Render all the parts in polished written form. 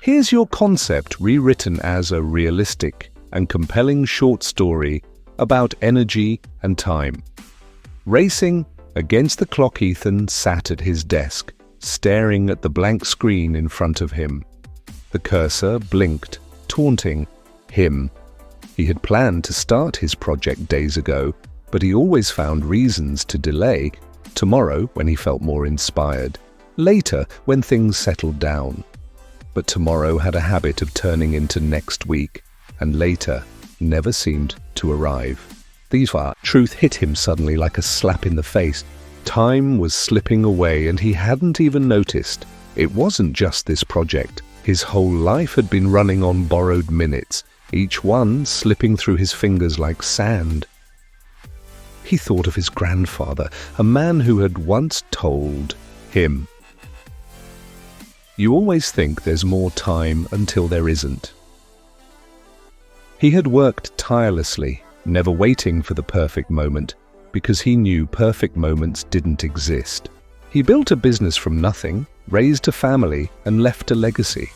Here's your concept rewritten as a realistic and compelling short story about energy and time. Racing against the clock, Ethan sat at his desk, staring at the blank screen in front of him. The cursor blinked, taunting him. He had planned to start his project days ago, but he always found reasons to delay. Tomorrow, when he felt more inspired. Later, when things settled down. But tomorrow had a habit of turning into next week, and later never seemed to arrive. The truth hit him suddenly like a slap in the face. Time was slipping away, and he hadn't even noticed. It wasn't just this project. His whole life had been running on borrowed minutes, each one slipping through his fingers like sand. He thought of his grandfather, a man who had once told him, "You always think there's more time until there isn't." He had worked tirelessly, never waiting for the perfect moment, because he knew perfect moments didn't exist. He built a business from nothing, raised a family, and left a legacy.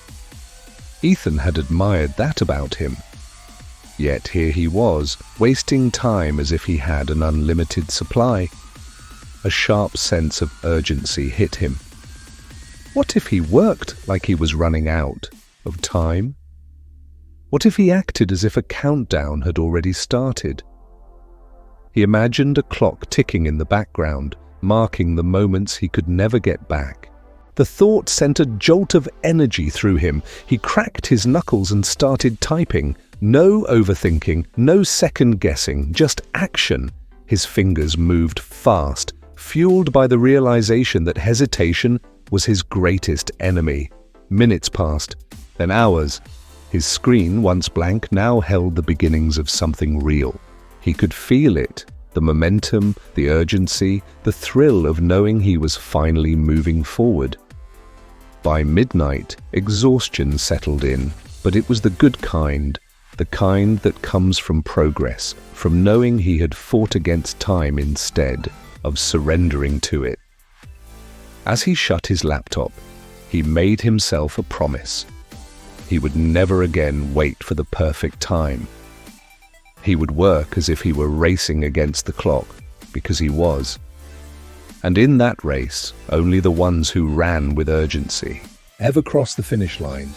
Ethan had admired that about him. Yet here he was, wasting time as if he had an unlimited supply. A sharp sense of urgency hit him. What if he worked like he was running out of time? What if he acted as if a countdown had already started? He imagined a clock ticking in the background, marking the moments he could never get back. The thought sent a jolt of energy through him. He cracked his knuckles and started typing. No overthinking, no second-guessing, just action. His fingers moved fast, fueled by the realization that hesitation was his greatest enemy. Minutes passed, then hours. His screen, once blank, now held the beginnings of something real. He could feel it, the momentum, the urgency, the thrill of knowing he was finally moving forward. By midnight, exhaustion settled in, but it was the good kind. The kind that comes from progress, from knowing he had fought against time instead of surrendering to it. As he shut his laptop, he made himself a promise. He would never again wait for the perfect time. He would work as if he were racing against the clock, because he was. And in that race, only the ones who ran with urgency ever crossed the finish line.